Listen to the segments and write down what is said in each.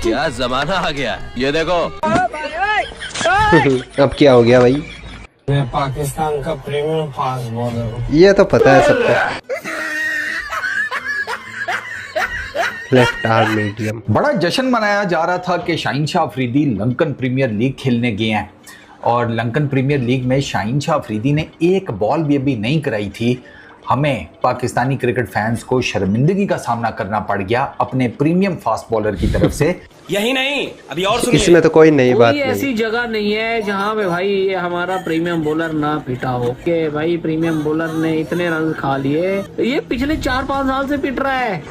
क्या जमाना आ गया है, ये देखो। अब क्या हो गया भाई? मैं पाकिस्तान का प्रीमियम फास्ट बॉलर हूँ। ये तो पता है सबको। Left arm medium. बड़ा जश्न मनाया जा रहा था कि शाहीन शाह अफरीदी लंकन प्रीमियर लीग खेलने गए हैं और लंकन प्रीमियर लीग में शाहीन शाह अफरीदी ने एक बॉल भी अभी नहीं कराई थी। हमें पाकिस्तानी क्रिकेट फैंस को शर्मिंदगी का सामना करना पड़ गया अपने प्रीमियम फास्ट बॉलर की तरफ से। यही नहीं, अभी और सुनिए। इसमें तो कोई नई बात कोई नहीं। ऐसी जगह नहीं है जहाँ पे भाई ये हमारा प्रीमियम बॉलर ना पिटा हो के भाई प्रीमियम बॉलर ने इतने रन खा लिए। ये पिछले 4-5 साल से पिट रहा है।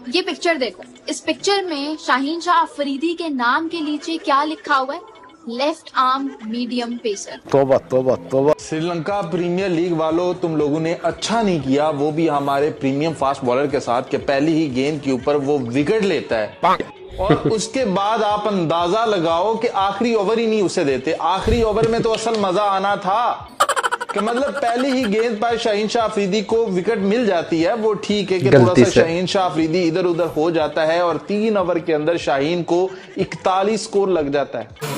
ये पिक्चर देखो, इस पिक्चर में शाहीन शाह अफरीदी के नाम के नीचे क्या लिखा हुआ है? Left arm medium pacer. तोबा तोबा तोबा। श्रीलंका प्रीमियर लीग वालों, तुम लोगों ने अच्छा नहीं किया, वो भी हमारे प्रीमियम फास्ट बॉलर के साथ कि पहली ही गेंद के ऊपर वो विकेट लेता है और उसके बाद आप अंदाजा लगाओ कि आखिरी ओवर ही नहीं उसे देते। आखिरी ओवर में तो असल मजा आना था कि मतलब पहली ही गेंद पर शाहीन शाह अफरीदी को विकेट मिल जाती है। वो ठीक है कि थोड़ा सा शाहीन शाह अफरीदी इधर उधर हो जाता है और 3 ओवर के अंदर शाहीन को 41 स्कोर लग जाता है।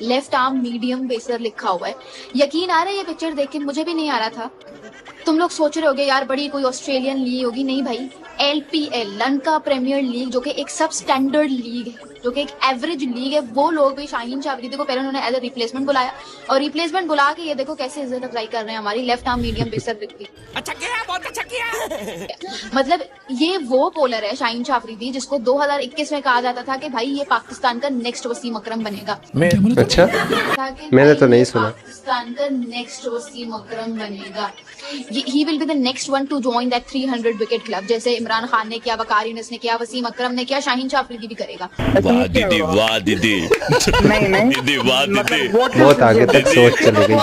लेफ्ट आर्म मीडियम पेसर लिखा हुआ है। यकीन आ रहा है ये पिक्चर देख के? मुझे भी नहीं आ रहा था। तुम लोग सोच रहे होगे यार बड़ी कोई ऑस्ट्रेलियन लीग होगी। नहीं भाई, LPL लंका प्रीमियर लीग जो कि एक सब स्टैंडर्ड लीग है, जो कि एक एवरेज लीग है, वो लोग भी शाहीन शाह अफरीदी को पहले उन्होंने एज ए रिप्लेसमेंट बुलाया और रिप्लेसमेंट बुला के ये देखो कैसे इज्जत अफजाई कर रहे हैं हमारी लेफ्ट आर्म मीडियम पेसर की। अच्छा किया, बहुत अच्छा किया। मतलब ये वो बॉलर है शाहीन शाह अफरीदी जिसको 2021 में कहा जाता था कि भाई ये पाकिस्तान का नेक्स्ट वसीम अकरम बनेगा। अच्छा, मैंने तो नहीं सुना। पाकिस्तान का नेक्स्ट वसीम अकरम बनेगा। He will be the next one to join that 300 wicket club. जैसे इमरान खान ने किया, वकार यूनिस ने किया, वसीम अकरम ने किया, शाहीन शाह अफरीदी भी करेगा। वाह दीदी, वाह दीदी। दीदी, वाह दीदी। बहुत आगे तक सोच चली गई।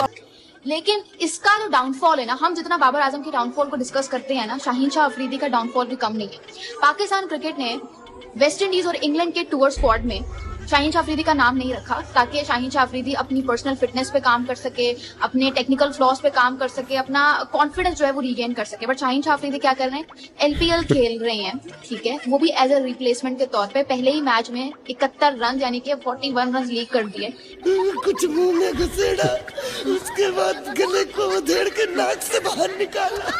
लेकिन इसका जो डाउनफॉल है ना, हम जितना बाबर आजम के डाउनफॉल को डिस्कस करते हैं ना, शाहीन शाह अफरीदी का डाउनफॉल भी कम नहीं है। पाकिस्तान क्रिकेट ने वेस्ट इंडीज और इंग्लैंड के टूर स्क्वाड में शाहीन शाह अफरीदी का नाम नहीं रखा ताकि शाहीन शाह अफरीदी अपनी पर्सनल फिटनेस पे काम कर सके, अपने टेक्निकल फ्लॉज पे काम कर सके, अपना कॉन्फिडेंस जो है वो रीगेन कर सके। बट शाहीन शाह अफरीदी क्या कर रहे हैं? LPL खेल रहे हैं, ठीक है, वो भी एज ए रिप्लेसमेंट के तौर पे। पहले ही मैच में 71 रन यानी कि 41 रन लीड कर दिए। कुछ मुंह में घुसेड़ा, उसके बाद गले को उधेड़ के नाक से बाहर निकाला,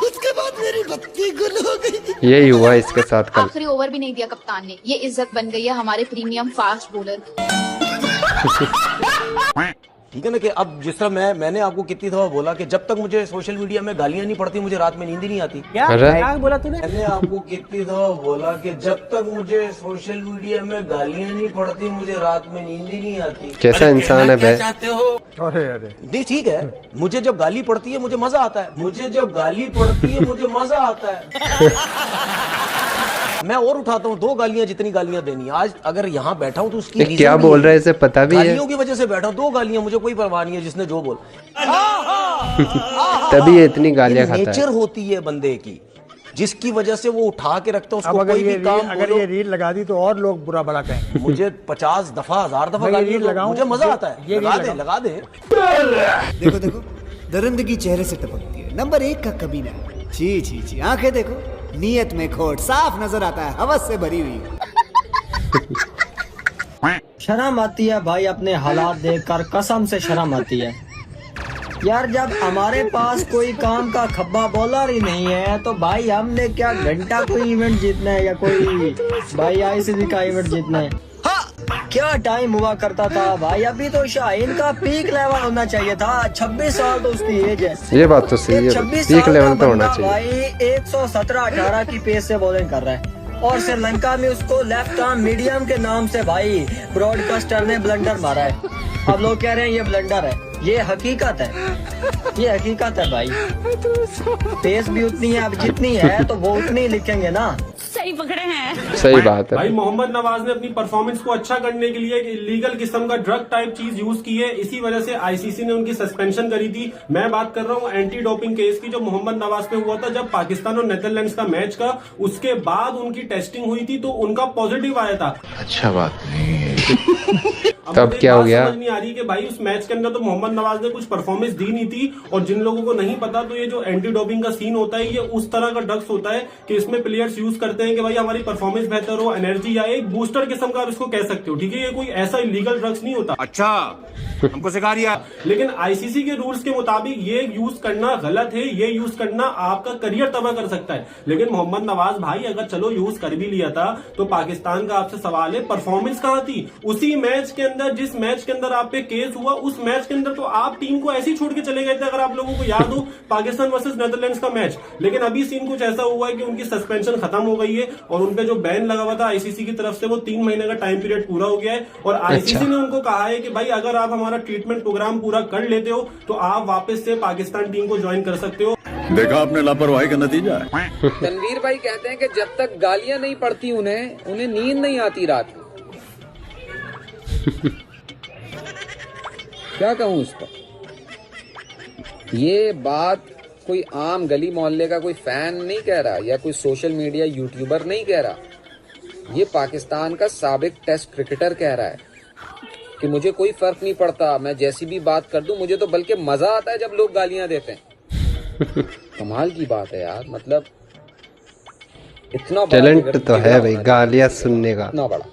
उसके बाद मेरी बत्ती गुल हो गई। यही हुआ इसके साथ कल। आखिरी ओवर भी नहीं दिया कप्तान ने। ये इज्जत बन गई है हमारे प्रीमियम फास्ट बॉलर। ठीक है ना कि अब जिस तरह मैंने आपको कितनी दफा बोला कि जब तक मुझे सोशल मीडिया में गालियां नहीं पड़ती मुझे रात में नींद ही नहीं आती। क्या बोला तूने? मैंने आपको कितनी दफा बोला कि जब तक मुझे सोशल मीडिया में गालियां नहीं पड़ती मुझे रात में नींद ही नहीं आती। कैसा इंसान है बे? अरे अरे नहीं ठीक है, मुझे जब गाली पड़ती है मुझे मजा आता है। मुझे जब गाली पड़ती है मुझे मजा आता है। मैं और उठाता हूँ 2 गालियां जितनी गालियां देनी। आज अगर यहाँ बैठा हूँ तो उसकी क्या बोल रहा है इसे पता भी है। गालियों की वजह से बैठा हूँ। 2 गालियां, मुझे कोई परवाह नहीं है जिसने जो बोल। तभी ये इतनी गालियां खाता है। नेचर होती है बंदे की जिसकी वजह से वो उठा के रखता है उसको। कोई भी काम अगर ये रील लगा दी तो और लोग बुरा भला कहेंगे। मुझे 50 दफा 1000 दफा गाली लगाऊं, मुझे मजा आता है। लगा दे। देखो देखो, दरिंदगी चेहरे से टपकती है। नंबर 1 का कमीना। छी छी छी, आंखें देखो, नीयत में खोट, साफ नजर आता है, हवस से भरी हुई। शर्म आती है भाई अपने हालात देखकर, कसम से शर्म आती है यार। जब हमारे पास कोई काम का खब्बा बॉलर ही नहीं है तो भाई हमने क्या घंटा कोई इवेंट जीतना है या कोई भाई ICC का इवेंट जीतना है? क्या टाइम हुआ करता था भाई। अभी तो शाहीन का पीक लेवल होना चाहिए था। 26 साल तो उसकी एज है। ये बात तो सही है, 26 पीक साल लेवल का तो होना बंदा चाहिए। भाई 117-18 की पेस से बॉलिंग कर रहा है और श्रीलंका में उसको लेफ्ट आर्म मीडियम के नाम से भाई ब्रॉडकास्टर ने ब्लंडर मारा है। अब लोग कह रहे हैं ये ब्लंडर है। ये हकीकत है, ये हकीकत है भाई। पेस भी उतनी है अब जितनी है तो वो उतनी लिखेंगे ना। सही पकड़े हैं। सही बात है भाई। मोहम्मद नवाज ने अपनी परफॉर्मेंस को अच्छा करने के लिए इलीगल किस्म का ड्रग टाइप चीज यूज की है। इसी वजह से ICC ने उनकी सस्पेंशन करी थी। मैं बात कर रहा हूँ एंटी डोपिंग केस की जो मोहम्मद नवाज पे हुआ था जब पाकिस्तान और नेदरलैंड्स का मैच का। उसके बाद उनकी टेस्टिंग हुई थी तो उनका पॉजिटिव आया था। अच्छा बात नहीं है। तब क्या हो गया? समझ नहीं आ रही कि भाई उस मैच के अंदर तो मोहम्मद नवाज ने कुछ परफॉर्मेंस दी नहीं थी, और जिन लोगों को नहीं पता तो ये जो एंटी डोपिंग का सीन होता है ये उस तरह का ड्रग्स होता है कि इसमें प्लेयर्स यूज करते हैं कि भाई हमारी परफॉर्मेंस बेहतर हो, एनर्जी, या एक बूस्टर किस्म का आप इसको कह सकते हो, ठीक है। ये कोई ऐसा इलीगल ड्रग्स नहीं होता। अच्छा, हमको सिखा दिया। लेकिन आईसीसी के रूल्स के मुताबिक ये यूज करना गलत है, ये यूज करना आपका करियर तबाह कर सकता है। लेकिन मोहम्मद नवाज भाई अगर चलो यूज कर भी लिया था तो पाकिस्तान का आपसे सवाल है परफॉर्मेंस कहां थी उसी मैच के अंदर, जिस मैच के अंदर आप पे केस हुआ उस मैच के अंदर तो आप टीम को ऐसे ही छोड़ के चले गए थे, अगर आप लोगों को याद हो, पाकिस्तान वर्सेस नेदरलैंड्स का मैच। लेकिन अभी सीन कुछ ऐसा हुआ है कि उनकी सस्पेंशन खत्म हो गई है और उनपे जो बैन लगा हुआ था आईसीसी की तरफ से वो 3 महीने का टाइम पीरियड पूरा हो गया है, और आईसीसी ने उनको कहा है कि भाई अगर आप हमारा ट्रीटमेंट प्रोग्राम पूरा कर लेते हो तो आप वापस से पाकिस्तान टीम को ज्वाइन कर सकते हो। देखा आपने लापरवाही का नतीजा है। तनवीर भाई कहते हैं कि जब तक गालियां नहीं पड़ती उन्हें नींद नहीं आती रात को। क्या कहूं इस पर? ये बात कोई आम गली मोहल्ले का कोई फैन नहीं कह रहा या कोई सोशल मीडिया यूट्यूबर नहीं कह रहा, ये पाकिस्तान का साबिक टेस्ट क्रिकेटर कह रहा है कि मुझे कोई फर्क नहीं पड़ता, मैं जैसी भी बात कर दूं, मुझे तो बल्कि मजा आता है जब लोग गालियां देते हैं। कमाल की बात है यार, मतलब इतना टैलेंट तो है भाई गालियां सुनने का, इतना बड़ा।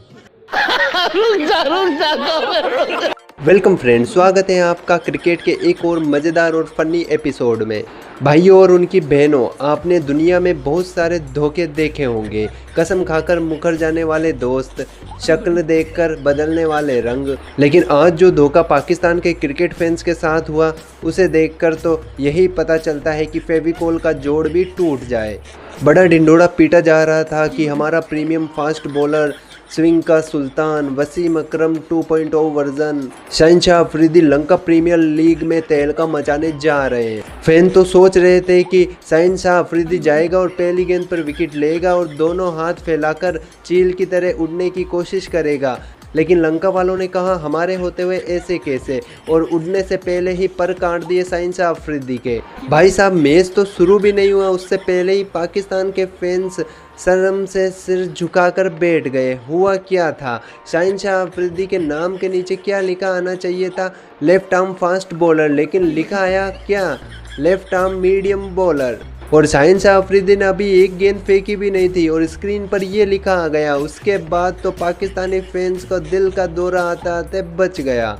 वेलकम फ्रेंड्स, स्वागत है आपका क्रिकेट के एक और मज़ेदार और फनी एपिसोड में। भाइयों और उनकी बहनों, आपने दुनिया में बहुत सारे धोखे देखे होंगे। कसम खाकर मुकर जाने वाले दोस्त, शक्ल देखकर बदलने वाले रंग। लेकिन आज जो धोखा पाकिस्तान के क्रिकेट फैंस के साथ हुआ उसे देखकर तो यही पता चलता है कि फेविकोल का जोड़ भी टूट जाए। बड़ा ढिंडोरा पीटा जा रहा था कि हमारा प्रीमियम फास्ट बॉलर, स्विंग का सुल्तान, वसीम अकरम 2.0 वर्जन, शहनशाह अफरीदी लंका प्रीमियर लीग में तहलका मचाने जा रहे हैं। फैन तो सोच रहे थे कि शहनशाह अफरीदी जाएगा और पहली गेंद पर विकेट लेगा और दोनों हाथ फैलाकर चील की तरह उड़ने की कोशिश करेगा, लेकिन लंका वालों ने कहा हमारे होते हुए ऐसे कैसे, और उड़ने से पहले ही पर काट दिए शहनशाह अफरीदी के। भाई साहब, मैच तो शुरू भी नहीं हुआ उससे पहले ही पाकिस्तान के फैंस शर्म से सिर झुकाकर बैठ गए। हुआ क्या था? शहनशाह अफरीदी के नाम के नीचे क्या लिखा आना चाहिए था? लेफ्ट आर्म फास्ट बॉलर, लेकिन लिखा आया क्या? Left arm medium bowler. और शहनशाह अफरीदी ने अभी एक गेंद फेंकी भी नहीं थी और स्क्रीन पर ये लिखा आ गया। उसके बाद तो पाकिस्तानी फैंस को दिल का दौरा आते आते बच गया।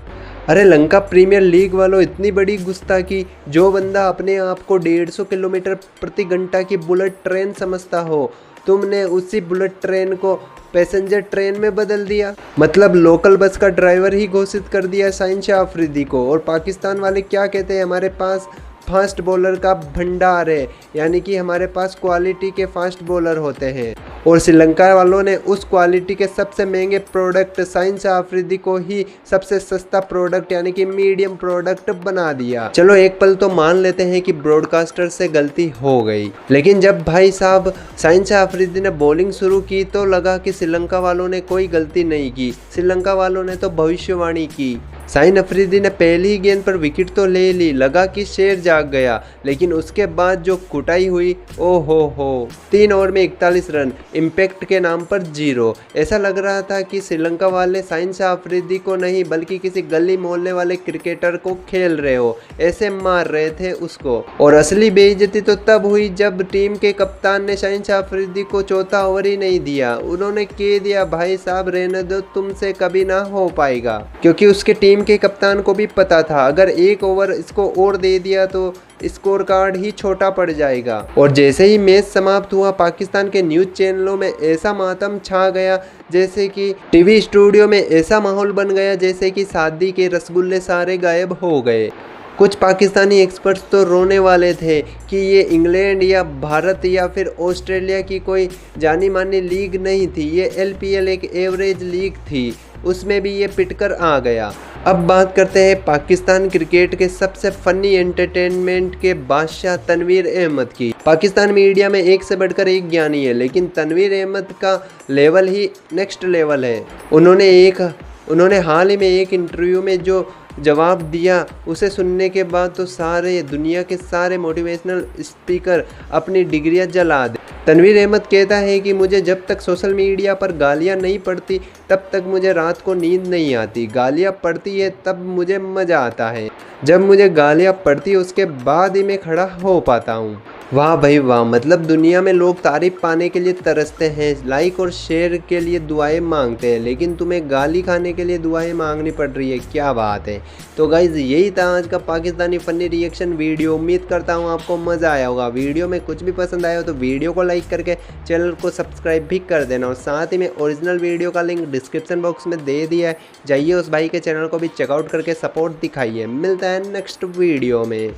अरे लंका प्रीमियर लीग वालों, इतनी बड़ी गुस्ताखी! जो बंदा अपने आप को 150 किलोमीटर प्रति घंटा की बुलेट ट्रेन समझता हो, तुमने उसी बुलेट ट्रेन को पैसेंजर ट्रेन में बदल दिया। मतलब लोकल बस का ड्राइवर ही घोषित कर दिया शहनशाह अफरीदी को। और पाकिस्तान वाले क्या कहते हैं? हमारे पास फास्ट बॉलर का भंडार है, यानी कि हमारे पास क्वालिटी के फास्ट बॉलर होते हैं। और श्रीलंका वालों ने उस क्वालिटी के सबसे महंगे प्रोडक्ट शहनशाह अफरीदी को ही सबसे सस्ता प्रोडक्ट यानी कि मीडियम प्रोडक्ट बना दिया। चलो एक पल तो मान लेते हैं कि ब्रॉडकास्टर से गलती हो गई, लेकिन जब भाई साहब शहनशाह अफरीदी ने बॉलिंग शुरू की तो लगा कि श्रीलंका वालों ने कोई गलती नहीं की। श्रीलंका वालों ने तो भविष्यवाणी की। शाहीन अफरीदी ने पहली ही गेंद पर विकेट तो ले ली, लगा कि शेर जाग गया, लेकिन उसके बाद जो कुटाई हुई, ओ हो 3 ओवर में 41 रन, इम्पैक्ट के नाम पर 0। ऐसा लग रहा था कि श्रीलंका वाले शहनशाह अफरीदी को नहीं बल्कि किसी गली मोहल्ले वाले क्रिकेटर को खेल रहे हो, ऐसे मार रहे थे उसको। और असली बेइज्जती तो तब हुई जब टीम के कप्तान ने शहनशाह अफरीदी को चौथा ओवर ही नहीं दिया। उन्होंने कह दिया भाई साहब रहने दो, तुमसे कभी ना हो पाएगा, क्योंकि उसके टीम के कप्तान को भी पता था अगर 1 ओवर इसको और दे दिया तो स्कोर कार्ड ही छोटा पड़ जाएगा। और जैसे ही मैच समाप्त हुआ, पाकिस्तान के न्यूज़ चैनलों में ऐसा मातम छा गया जैसे कि टीवी स्टूडियो में ऐसा माहौल बन गया जैसे कि शादी के रसगुल्ले सारे गायब हो गए। कुछ पाकिस्तानी एक्सपर्ट्स तो रोने वाले थे कि ये इंग्लैंड या भारत या फिर ऑस्ट्रेलिया की कोई जानी मानी लीग नहीं थी, ये LPL एक एवरेज लीग थी, उसमें भी ये पिटकर आ गया। अब बात करते हैं पाकिस्तान क्रिकेट के सबसे फनी एंटरटेनमेंट के बादशाह तनवीर अहमद की। पाकिस्तान मीडिया में एक से बढ़कर एक ज्ञानी है, लेकिन तनवीर अहमद का लेवल ही नेक्स्ट लेवल है। उन्होंने हाल ही में एक इंटरव्यू में जो जवाब दिया उसे सुनने के बाद तो सारे दुनिया के सारे मोटिवेशनल स्पीकर अपनी डिग्रियां जला दे। तनवीर अहमद कहता है कि मुझे जब तक सोशल मीडिया पर गालियां नहीं पड़ती तब तक मुझे रात को नींद नहीं आती। गालियां पड़ती है तब मुझे मज़ा आता है। जब मुझे गालियां पड़ती है उसके बाद ही मैं खड़ा हो पाता हूँ। वाह भाई वाह, मतलब दुनिया में लोग तारीफ पाने के लिए तरसते हैं, लाइक और शेयर के लिए दुआएं मांगते हैं, लेकिन तुम्हें गाली खाने के लिए दुआएं मांगनी पड़ रही है। क्या बात है। तो गाइज़ यही था आज का पाकिस्तानी फ़नी रिएक्शन वीडियो। उम्मीद करता हूँ आपको मज़ा आया होगा। वीडियो में कुछ भी पसंद आया हो तो वीडियो को लाइक करके चैनल को सब्सक्राइब भी कर देना, और साथ ही में ओरिजिनल वीडियो का लिंक डिस्क्रिप्शन बॉक्स में दे दिया है। जाइए उस भाई के चैनल को भी चेकआउट करके सपोर्ट दिखाइए। मिलता है नेक्स्ट वीडियो में।